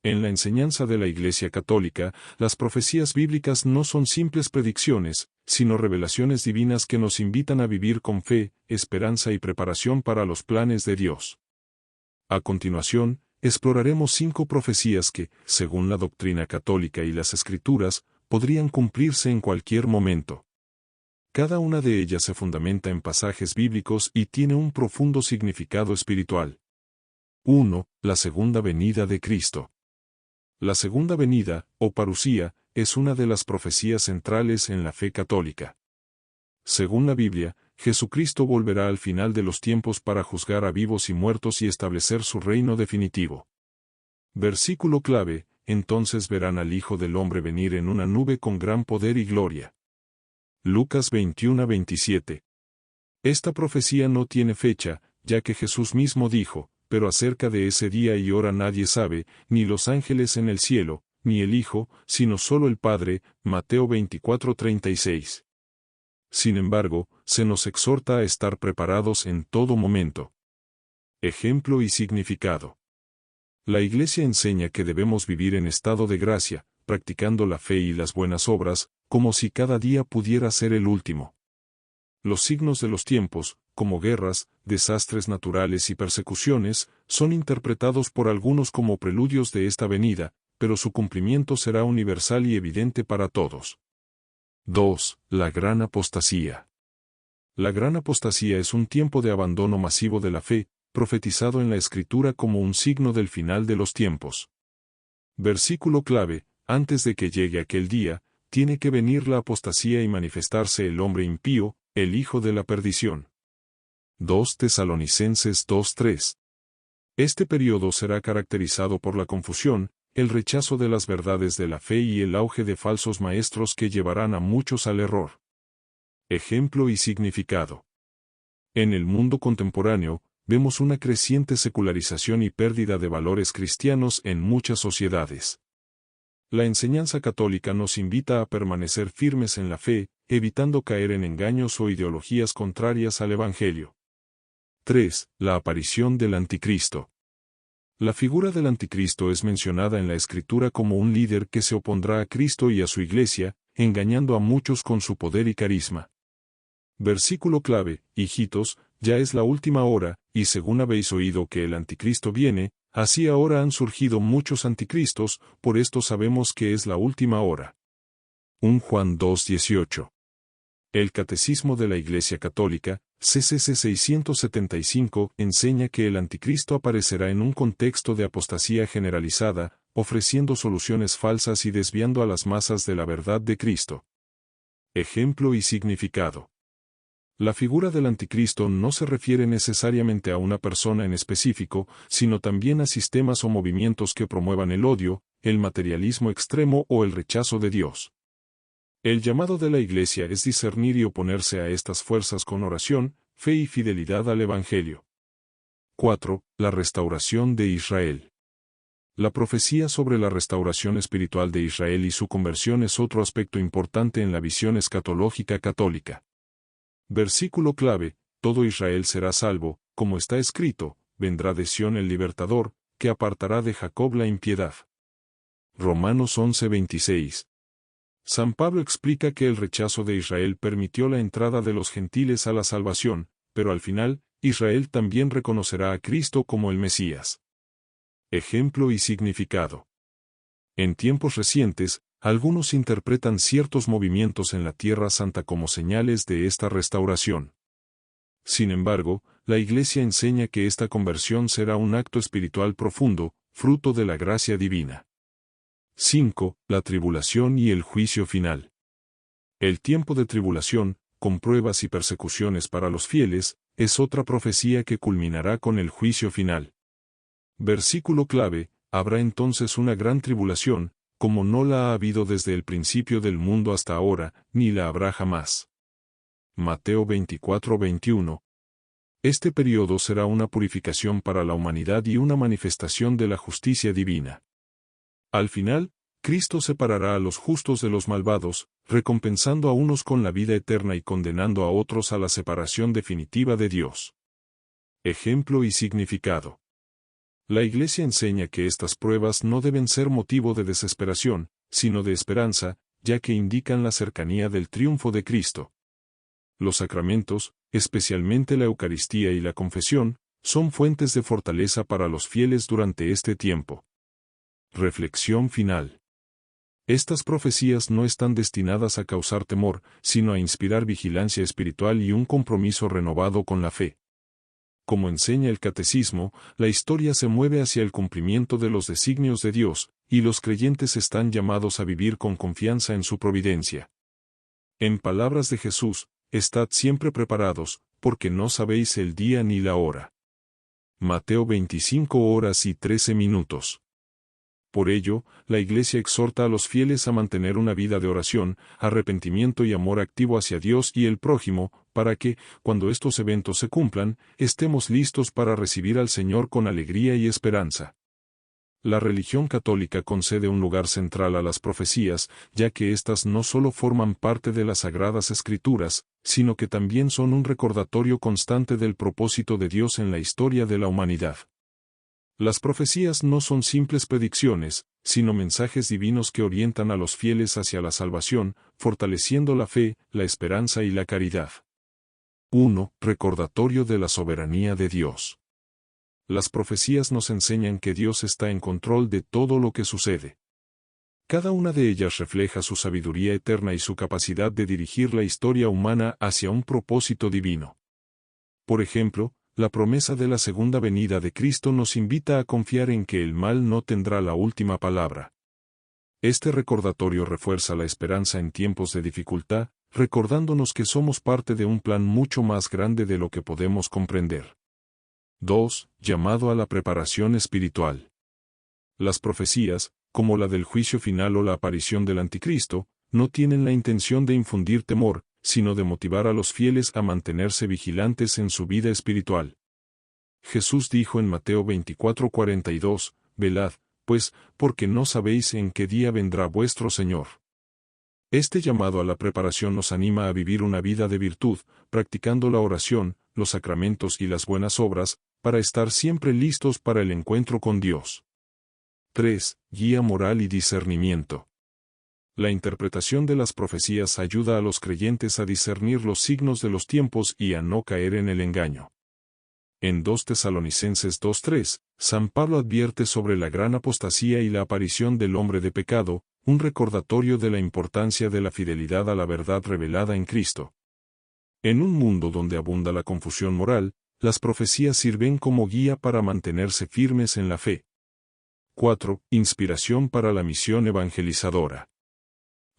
En la enseñanza de la Iglesia Católica, las profecías bíblicas no son simples predicciones, sino revelaciones divinas que nos invitan a vivir con fe, esperanza y preparación para los planes de Dios. A continuación, exploraremos 5 profecías que, según la doctrina católica y las Escrituras, podrían cumplirse en cualquier momento. Cada una de ellas se fundamenta en pasajes bíblicos y tiene un profundo significado espiritual. 1. La segunda venida de Cristo. La segunda venida, o parusía, es una de las profecías centrales en la fe católica. Según la Biblia, Jesucristo volverá al final de los tiempos para juzgar a vivos y muertos y establecer su reino definitivo. Versículo clave: entonces verán al Hijo del Hombre venir en una nube con gran poder y gloria. Lucas 21:27. Esta profecía no tiene fecha, ya que Jesús mismo dijo: pero acerca de ese día y hora nadie sabe, ni los ángeles en el cielo, ni el Hijo, sino solo el Padre. Mateo 24:36. Sin embargo, se nos exhorta a estar preparados en todo momento. Ejemplo y significado. La Iglesia enseña que debemos vivir en estado de gracia, practicando la fe y las buenas obras, como si cada día pudiera ser el último. Los signos de los tiempos, como guerras, desastres naturales y persecuciones, son interpretados por algunos como preludios de esta venida, pero su cumplimiento será universal y evidente para todos. 2. La gran apostasía. La gran apostasía es un tiempo de abandono masivo de la fe, profetizado en la Escritura como un signo del final de los tiempos. Versículo clave: antes de que llegue aquel día, tiene que venir la apostasía y manifestarse el hombre impío, el hijo de la perdición. 2 Tesalonicenses 2:3. Este periodo será caracterizado por la confusión, el rechazo de las verdades de la fe y el auge de falsos maestros que llevarán a muchos al error. Ejemplo y significado. En el mundo contemporáneo, vemos una creciente secularización y pérdida de valores cristianos en muchas sociedades. La enseñanza católica nos invita a permanecer firmes en la fe, evitando caer en engaños o ideologías contrarias al Evangelio. 3. La aparición del Anticristo. La figura del Anticristo es mencionada en la Escritura como un líder que se opondrá a Cristo y a su Iglesia, engañando a muchos con su poder y carisma. Versículo clave: hijitos, ya es la última hora, y según habéis oído que el Anticristo viene, así ahora han surgido muchos anticristos, por esto sabemos que es la última hora. 1 Juan 2:18. El Catecismo de la Iglesia Católica, CCC 675, enseña que el Anticristo aparecerá en un contexto de apostasía generalizada, ofreciendo soluciones falsas y desviando a las masas de la verdad de Cristo. Ejemplo y significado. La figura del Anticristo no se refiere necesariamente a una persona en específico, sino también a sistemas o movimientos que promuevan el odio, el materialismo extremo o el rechazo de Dios. El llamado de la Iglesia es discernir y oponerse a estas fuerzas con oración, fe y fidelidad al Evangelio. 4. La restauración de Israel. La profecía sobre la restauración espiritual de Israel y su conversión es otro aspecto importante en la visión escatológica católica. Versículo clave: todo Israel será salvo, como está escrito: vendrá de Sión el libertador, que apartará de Jacob la impiedad. Romanos 11:26. San Pablo explica que el rechazo de Israel permitió la entrada de los gentiles a la salvación, pero al final, Israel también reconocerá a Cristo como el Mesías. Ejemplo y significado. En tiempos recientes, algunos interpretan ciertos movimientos en la Tierra Santa como señales de esta restauración. Sin embargo, la Iglesia enseña que esta conversión será un acto espiritual profundo, fruto de la gracia divina. 5. La tribulación y el juicio final. El tiempo de tribulación, con pruebas y persecuciones para los fieles, es otra profecía que culminará con el juicio final. Versículo clave: habrá entonces una gran tribulación, como no la ha habido desde el principio del mundo hasta ahora, ni la habrá jamás. Mateo 24:21. Este periodo será una purificación para la humanidad y una manifestación de la justicia divina. Al final, Cristo separará a los justos de los malvados, recompensando a unos con la vida eterna y condenando a otros a la separación definitiva de Dios. Ejemplo y significado. La Iglesia enseña que estas pruebas no deben ser motivo de desesperación, sino de esperanza, ya que indican la cercanía del triunfo de Cristo. Los sacramentos, especialmente la Eucaristía y la confesión, son fuentes de fortaleza para los fieles durante este tiempo. Reflexión final. Estas profecías no están destinadas a causar temor, sino a inspirar vigilancia espiritual y un compromiso renovado con la fe. Como enseña el Catecismo, la historia se mueve hacia el cumplimiento de los designios de Dios, y los creyentes están llamados a vivir con confianza en su providencia. En palabras de Jesús, estad siempre preparados, porque no sabéis el día ni la hora. Mateo 25:13. Por ello, la Iglesia exhorta a los fieles a mantener una vida de oración, arrepentimiento y amor activo hacia Dios y el prójimo, para que, cuando estos eventos se cumplan, estemos listos para recibir al Señor con alegría y esperanza. La religión católica concede un lugar central a las profecías, ya que éstas no solo forman parte de las Sagradas Escrituras, sino que también son un recordatorio constante del propósito de Dios en la historia de la humanidad. Las profecías no son simples predicciones, sino mensajes divinos que orientan a los fieles hacia la salvación, fortaleciendo la fe, la esperanza y la caridad. 1. Recordatorio de la soberanía de Dios. Las profecías nos enseñan que Dios está en control de todo lo que sucede. Cada una de ellas refleja su sabiduría eterna y su capacidad de dirigir la historia humana hacia un propósito divino. Por ejemplo, la promesa de la segunda venida de Cristo nos invita a confiar en que el mal no tendrá la última palabra. Este recordatorio refuerza la esperanza en tiempos de dificultad, recordándonos que somos parte de un plan mucho más grande de lo que podemos comprender. 2. Llamado a la preparación espiritual. Las profecías, como la del juicio final o la aparición del Anticristo, no tienen la intención de infundir temor, sino de motivar a los fieles a mantenerse vigilantes en su vida espiritual. Jesús dijo en Mateo 24:42, velad, pues, porque no sabéis en qué día vendrá vuestro Señor. Este llamado a la preparación nos anima a vivir una vida de virtud, practicando la oración, los sacramentos y las buenas obras, para estar siempre listos para el encuentro con Dios. 3. Guía moral y discernimiento. La interpretación de las profecías ayuda a los creyentes a discernir los signos de los tiempos y a no caer en el engaño. En 2 Tesalonicenses 2:3, San Pablo advierte sobre la gran apostasía y la aparición del hombre de pecado, un recordatorio de la importancia de la fidelidad a la verdad revelada en Cristo. En un mundo donde abunda la confusión moral, las profecías sirven como guía para mantenerse firmes en la fe. 4. Inspiración para la misión evangelizadora.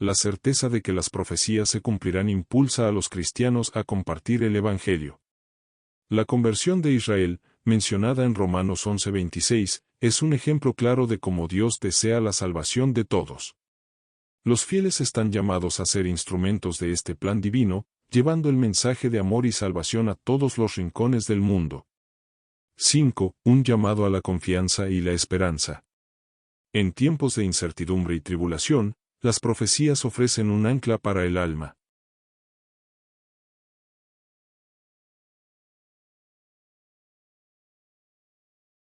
La certeza de que las profecías se cumplirán impulsa a los cristianos a compartir el Evangelio. La conversión de Israel, mencionada en Romanos 11:26, es un ejemplo claro de cómo Dios desea la salvación de todos. Los fieles están llamados a ser instrumentos de este plan divino, llevando el mensaje de amor y salvación a todos los rincones del mundo. 5. Un llamado a la confianza y la esperanza. En tiempos de incertidumbre y tribulación, las profecías ofrecen un ancla para el alma.